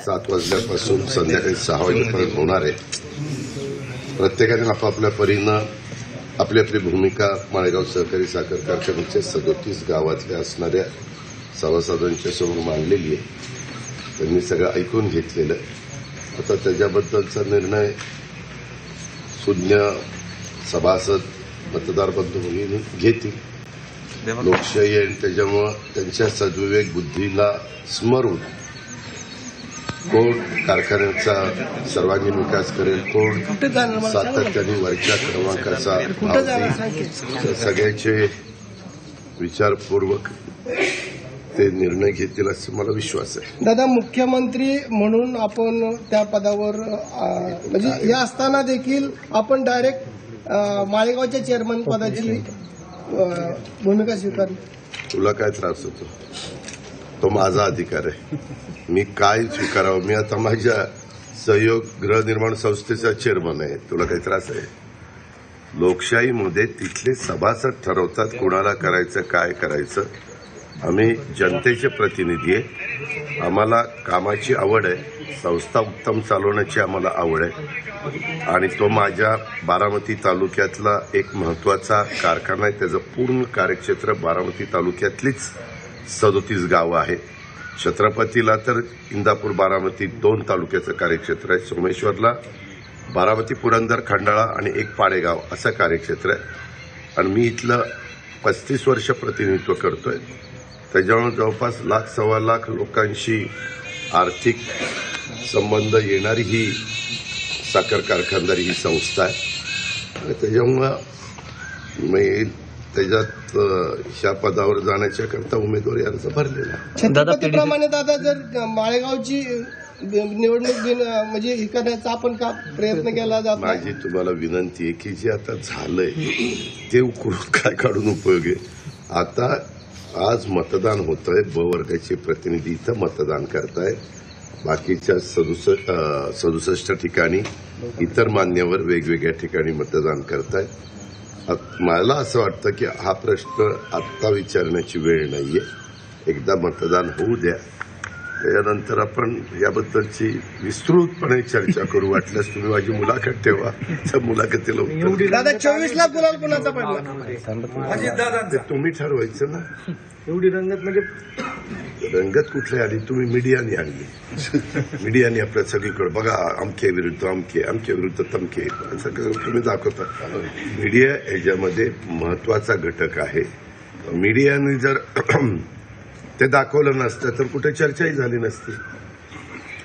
7 वाजल्यापासून संध्याकाळी 6 वाजेपर्यंत होणार आहे. प्रत्येकाने आपापल्या परीनं आपली आपली भूमिका माळेगाव सहकारी साखर कारखान्याच्या 37 गावातल्या असणाऱ्या सभासदांच्या समोर मांडलेली आहे. त्यांनी सगळं ऐकून घेतलेलं आहे. आता त्याच्याबद्दलचा निर्णय सुज्ञ सभासद मतदार बंधू भगिनी घेतील. लोकशाही आणि त्याच्यामुळं त्यांच्या सद्विवेक बुद्धीला स्मरून कोण कारखान्याचा सर्वांगीण विकास करेल, कोण सातत्याने वरच्या क्रमांकाचा सगळ्याचे विचारपूर्वक ते निर्णय घेतील असं मला विश्वास आहे. दादा, मुख्यमंत्री म्हणून आपण त्या पदावर म्हणजे हे असताना देखील आपण डायरेक्ट माळेगावच्या चेअरमन पदाची भूमिका स्वीकारली. तुला काय त्रास होतो? तो माझा अधिकार आहे. मी काय स्वीकारावं? मी आता माझ्या सहयोग गृहनिर्माण संस्थेचा चेअरमन आहे. तुला काही त्रास आहे? लोकशाहीमध्ये तिथले सभासद ठरवतात कोणाला करायचं, काय करायचं. आम्ही जनतेचे प्रतिनिधी आहे. आम्हाला कामाची आवड आहे. संस्था उत्तम चालवण्याची आम्हाला आवड आहे. आणि तो माझ्या बारामती तालुक्यातला एक महत्वाचा कारखाना आहे. त्याचं पूर्ण कार्यक्षेत्र बारामती तालुक्यातलीच 37 गावं आहेत. छत्रपतीला तर इंदापूर बारामती 2 तालुक्याचं कार्यक्षेत्र आहे. सोमेश्वरला बारामती पुरंदर खंडाळा आणि एक पाडेगाव असं कार्यक्षेत्र आहे. आणि मी इथलं 35 वर्ष प्रतिनिधित्व करतोय. त्याच्यामुळे जवळपास 1,00,000-1,25,00,000 लोकांशी आर्थिक संबंध येणारी ही साखर कारखानदारी ही संस्था आहे. आणि त्याच्यामुळं मी त्याच्यात ह्या पदावर जाण्याच्या करता उमेदवारी अर्ज भरलेला. छत्रपतीप्रमाणे दादा, जर माळेगावची निवडणूक म्हणजे हे करण्याचा आपण का प्रयत्न केला जात? माझी तुम्हाला विनंती आहे की जे आता झालंय ते उकळून काय काढून उपयोग आहे. आता आज मतदान होतंय. ब वर्गाचे प्रतिनिधी इथं मतदान करतायत. बाकीच्या 67 ठिकाणी इतर मान्यवर वेगवेगळ्या ठिकाणी मतदान करतायत. मला असं वाटतं की हा प्रश्न आत्ता विचारण्याची वेळ नाहीये. एकदा मतदान होऊ द्या, त्याच्यानंतर आपण याबद्दलची विस्तृतपणे चर्चा करू. वाटल्यास तुम्ही माझी मुलाखत ठेवा, त्या मुलाखतीला उत्तर. दादा, 24ला गुलाल कुणाचा पडला ते तुम्ही ठरवायचं ना. एवढी रंगत म्हणजे रंगत कुठली आली? तुम्ही मीडियाने आणली. मीडियाने आपल्या सगळीकडे बघा, अमके विरुद्ध अमके, अमके विरुद्ध तमके सगळं तुम्ही दाखवता. मीडिया याच्यामध्ये महत्वाचा घटक आहे. मीडियाने जर ते दाखवलं नसतं तर कुठे चर्चाही झाली नसती.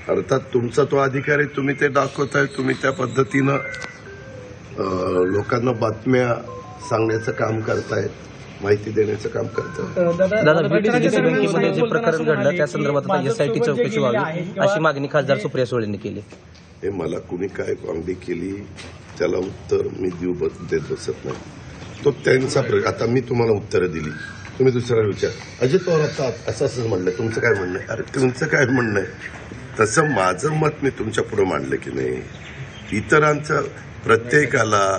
अर्थात तुमचा तो अधिकार आहे. तुम्ही ते दाखवताय. तुम्ही त्या पद्धतीनं लोकांना बातम्या सांगण्याचं काम करतायत, माहिती देण्याचं काम करतात. दादा, बीडीसी बँकेमध्ये जे प्रकरण घडलं त्या संदर्भात एसआयटी चौकशी व्हावी अशी मागणी खासदार सुप्रिया सुळेंनी केली. हे मला कुणी काय मागणी केली त्याला उत्तर मी देत बसत नाही. तो त्यांचा प्रश्न. आता मी तुम्हाला उत्तरं दिली, तुम्ही दुसऱ्याला विचार. अजित पवार आता असं म्हणलं, तुमचं काय म्हणणं आहे? अरे तुमचं काय म्हणणं आहे? तसं माझं मत मी तुमच्या पुढे मांडलं की नाही. इतरांचं प्रत्येकाला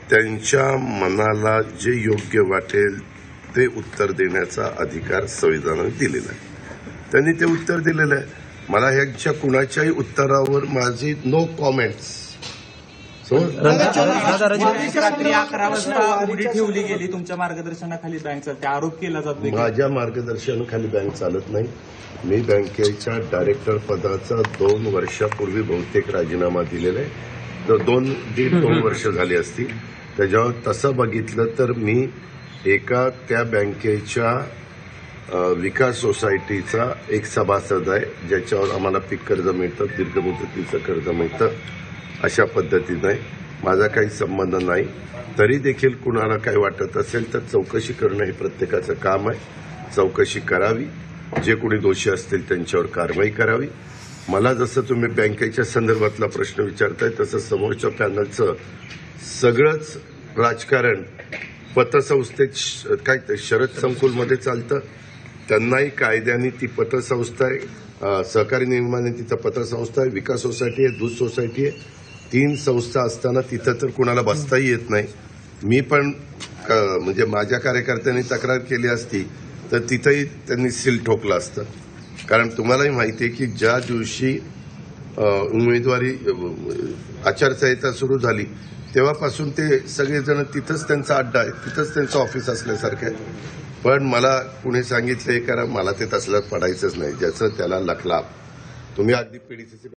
त्यांच्या मनाला जे योग्य वाटेल ते उत्तर देण्याचा अधिकार संविधानाने दिलेला आहे. त्यांनी ते उत्तर दिलेलं आहे. मला ह्याच्या कुणाच्याही उत्तरावर माझी नो कॉमेंट्स. रात्री 11 वाजता उडी ठेवली गेली. तुमच्या मार्गदर्शनाखाली बँक चालते, आरोप केला जातो. माझ्या मार्गदर्शनाखाली बँक चालत नाही. मी बँकेच्या डायरेक्टर पदाचा 2 वर्षापूर्वी बहुतेक राजीनामा दिलेला आहे. 2.5 वर्ष झाली असती. त्याच्यावर तसं बघितलं तर मी एका त्या बँकेच्या विकास सोसायटीचा एक सभासद आहे, ज्याच्यावर आम्हाला पीक कर्ज मिळतं, दीर्घ मुदतीचं कर्ज मिळतं. अशा पद्धतीने माझा काही संबंध नाही. तरी देखील कुणाला काही वाटत असेल तर चौकशी करणं हे प्रत्येकाचं काम आहे. चौकशी करावी. जे कोणी दोषी असतील त्यांच्यावर कारवाई करावी. मला जसं तुम्ही बँकेच्या संदर्भातला प्रश्न विचारताय तसं समोरच्या पॅनलचं सगळंच राजकारण पतसंस्थेत काय शरद संकुलमध्ये चालतं. त्यांनाही कायद्याने ती पतसंस्था आहे. सहकारी निर्माण तिथं पतसंस्था आहे, विकास सोसायटी आहे, दूध सोसायटी आहे. 3 संस्था असताना तिथं तर कुणाला बसताही येत नाही. मी पण म्हणजे माझ्या कार्यकर्त्यांनी तक्रार केली असती तर तिथंही त्यांनी सील ठोकलं असतं. कारण तुम्हालाही माहिती आहे की ज्या दिवशी उमेदवारी आचारसंहिता सुरू झाली तेव्हापासून ते सगळेजण तिथंच त्यांचा अड्डा आहे, तिथंच त्यांचं ऑफिस असल्यासारखं आहे. पण मला कुणी सांगितलं हे करा, मला ते तसलं पडायचंच नाही, ज्याचं त्याला लखलाभ. तुम्ही अगदी पीडीसीचे